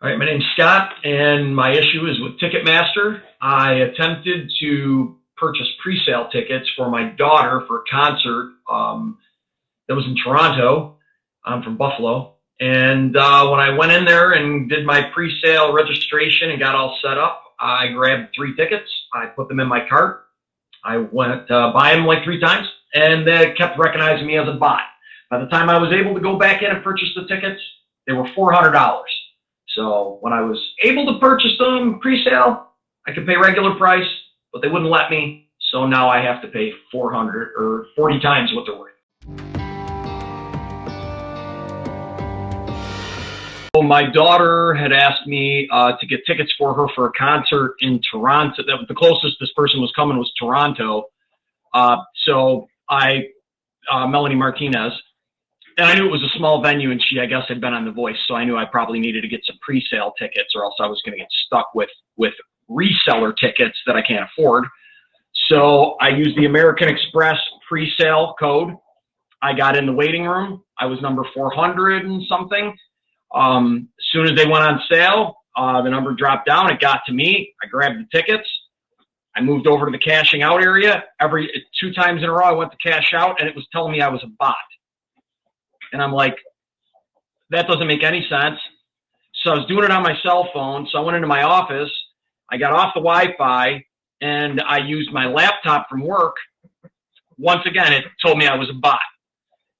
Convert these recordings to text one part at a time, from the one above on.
All right, my name's Scott, and my issue is with Ticketmaster. I attempted to purchase pre-sale tickets for my daughter for a concert that was in Toronto. I'm from Buffalo. And when I went in there and did my pre-sale registration and got all set up, I grabbed 3 tickets. I put them in my cart. I went buy them like 3 times, and they kept recognizing me as a bot. By the time I was able to go back in and purchase the tickets, they were $400. So when I was able to purchase them pre-sale, I could pay regular price, but they wouldn't let me. So now I have to pay 400 or 40 times what they're worth. So my daughter had asked me to get tickets for her for a concert in Toronto. The closest this person was coming was Toronto. So Melanie Martinez. And I knew it was a small venue, and she, I guess, had been on The Voice, so I knew I probably needed to get some pre-sale tickets, or else I was going to get stuck with reseller tickets that I can't afford. So I used the American Express pre-sale code. I got in the waiting room. I was number 400 and something. As soon as they went on sale, the number dropped down. It got to me. I grabbed the tickets. I moved over to the cashing out area. 2 times in a row, I went to cash out, and it was telling me I was a bot. And I'm like, that doesn't make any sense. So I was doing it on my cell phone. So I went into my office. I got off the Wi-Fi, and I used my laptop from work. Once again, it told me I was a bot.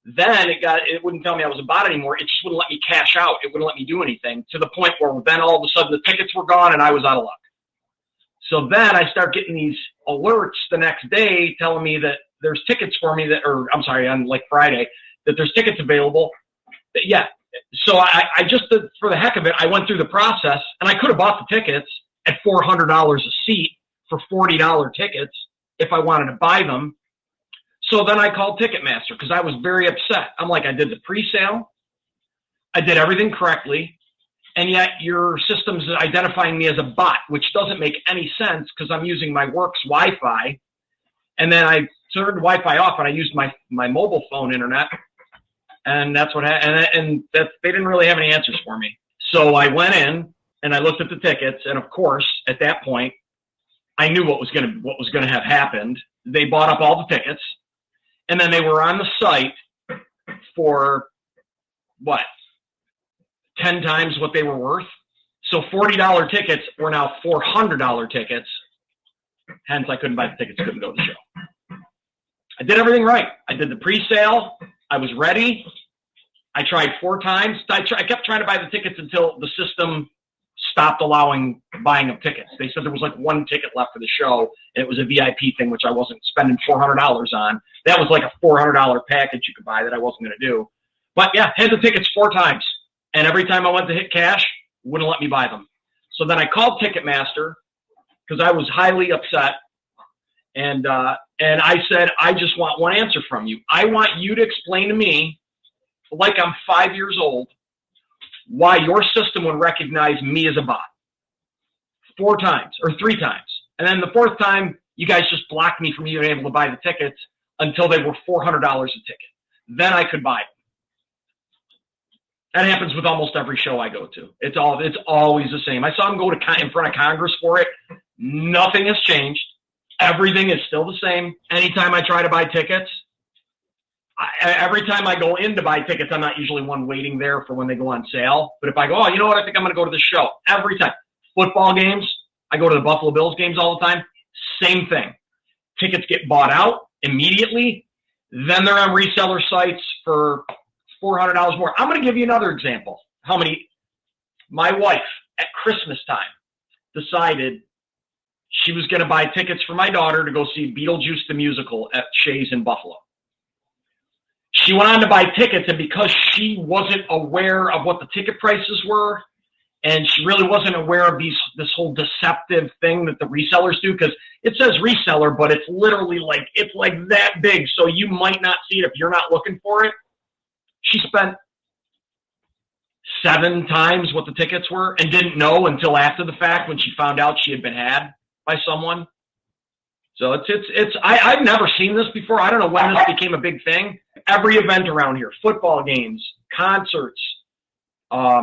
Then it wouldn't tell me I was a bot anymore. It just wouldn't let me cash out. It wouldn't let me do anything, to the point where then all of a sudden the tickets were gone and I was out of luck. So then I start getting these alerts the next day telling me that there's tickets for me on like Friday, that there's tickets available. Yeah. So I just, for the heck of it, I went through the process, and I could have bought the tickets at $400 a seat for $40 tickets if I wanted to buy them. So then I called Ticketmaster because I was very upset. I'm like, I did the pre-sale. I did everything correctly. And yet your system's identifying me as a bot, which doesn't make any sense because I'm using my work's Wi-Fi. And then I turned Wi-Fi off, and I used my mobile phone internet. And that's what happened. And they didn't really have any answers for me. So I went in and I looked at the tickets. And of course, at that point, I knew what was going to have happened. They bought up all the tickets, and then they were on the site for 10 times what they were worth. So $40 tickets were now $400 tickets. Hence, I couldn't buy the tickets, couldn't go to the show. I did everything right. I did the pre-sale. I was ready. I tried 4 times. I kept trying to buy the tickets until the system stopped allowing buying of tickets. They said there was like 1 ticket left for the show, and it was a VIP thing, which I wasn't spending $400 on. That was like a $400 package you could buy that I wasn't going to do. But yeah, had the tickets 4 times, and every time I went to hit cash, wouldn't let me buy them. So then I called Ticketmaster because I was highly upset. And I said, I just want one answer from you. I want you to explain to me, like I'm 5 years old, why your system would recognize me as a bot. 4 times or 3 times. And then the 4th time, you guys just blocked me from being able to buy the tickets until they were $400 a ticket. Then I could buy them. That happens with almost every show I go to. It's always the same. I saw them go in front of Congress for it. Nothing has changed. Everything is still the same. Anytime I try to buy tickets, every time I go in to buy tickets, I'm not usually one waiting there for when they go on sale. But if I go, you know what, I think I'm going to go to the show. Every time. Football games, I go to the Buffalo Bills games all the time. Same thing. Tickets get bought out immediately. Then they're on reseller sites for $400 more. I'm going to give you another example. My wife at Christmas time decided she was going to buy tickets for my daughter to go see Beetlejuice the musical at Shea's in Buffalo. She went on to buy tickets, and because she wasn't aware of what the ticket prices were, and she really wasn't aware of this whole deceptive thing that the resellers do, because it says reseller, but it's literally like that big, so you might not see it if you're not looking for it. She spent 7 times what the tickets were and didn't know until after the fact when she found out she had been had by someone. So I've never seen this before. I don't know when this became a big thing. Every event around here, football games, concerts,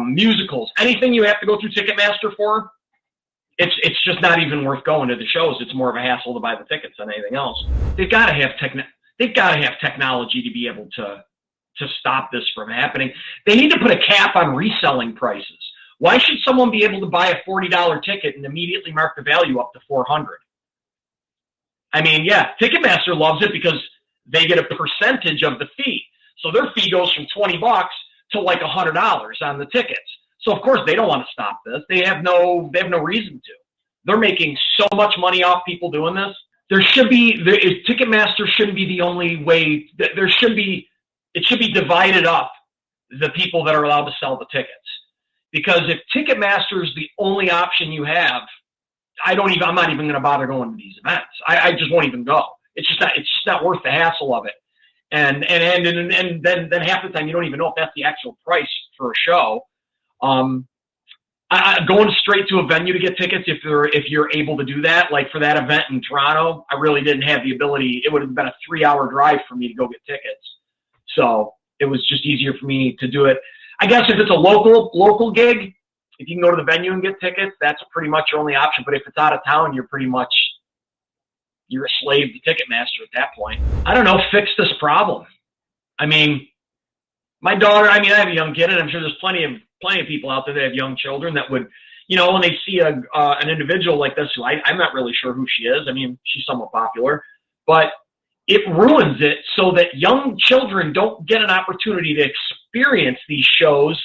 musicals, anything you have to go through Ticketmaster for, it's just not even worth going to the shows. It's more of a hassle to buy the tickets than anything else. They've got to have technology to be able to stop this from happening. They need to put a cap on reselling prices. Why should someone be able to buy a $40 ticket and immediately mark the value up to $400? I mean, yeah, Ticketmaster loves it because they get a percentage of the fee. So their fee goes from $20 to like $100 on the tickets. So of course they don't want to stop this. They have no reason to. They're making so much money off people doing this. Ticketmaster shouldn't be the only way. It should be divided up, the people that are allowed to sell the tickets. Because if Ticketmaster is the only option you have, I'm not even going to bother going to these events. I just won't even go. It's just not worth the hassle of it. And then half the time you don't even know if that's the actual price for a show. Going straight to a venue to get tickets, if you're able to do that, like for that event in Toronto, I really didn't have the ability. It would have been a 3-hour drive for me to go get tickets. So it was just easier for me to do it. I guess if it's a local gig, if you can go to the venue and get tickets, that's pretty much your only option. But if it's out of town, you're a slave to Ticketmaster at that point. I don't know, fix this problem. I mean, my daughter, I have a young kid, and I'm sure there's plenty of people out there that have young children that would, when they see an individual like this, who I'm not really sure who she is. I mean, she's somewhat popular, but it ruins it so that young children don't get an opportunity to experience these shows,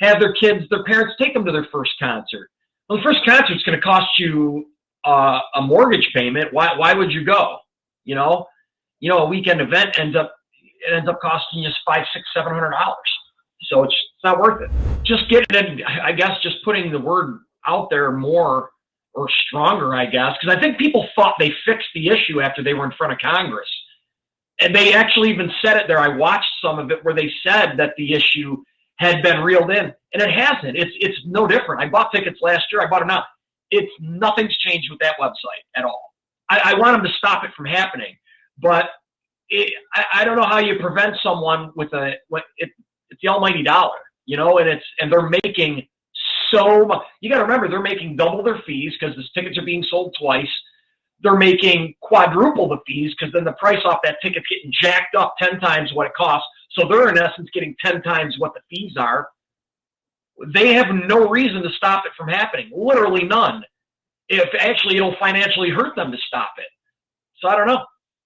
have their parents take them to their first concert. Well, the first concert's going to cost you a mortgage payment. Why would you go? A weekend event ends up costing you $500, $600, $700. So it's not worth it. Just just putting the word out there more or stronger, I guess, because I think people thought they fixed the issue after they were in front of Congress. And they actually even said it there. I watched some of it where they said that the issue had been reeled in, and it hasn't. It's no different. I bought tickets last year. I bought them now. Nothing's changed with that website at all. I want them to stop it from happening, but I don't know how you prevent someone with it's the almighty dollar, and they're making so much. You got to remember, they're making double their fees because the tickets are being sold twice. They're making quadruple the fees because then the price off that ticket's getting jacked up 10 times what it costs. So they're in essence getting 10 times what the fees are. They have no reason to stop it from happening. Literally none. If actually it'll financially hurt them to stop it. So I don't know.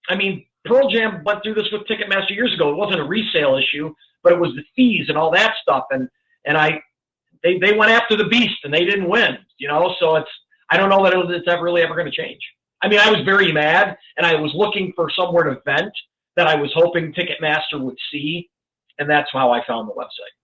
I mean, Pearl Jam went through this with Ticketmaster years ago. It wasn't a resale issue, but it was the fees and all that stuff. And they went after the beast and they didn't win, so I don't know that it's really ever going to change. I mean, I was very mad and I was looking for somewhere to vent that I was hoping Ticketmaster would see. And that's how I found the website.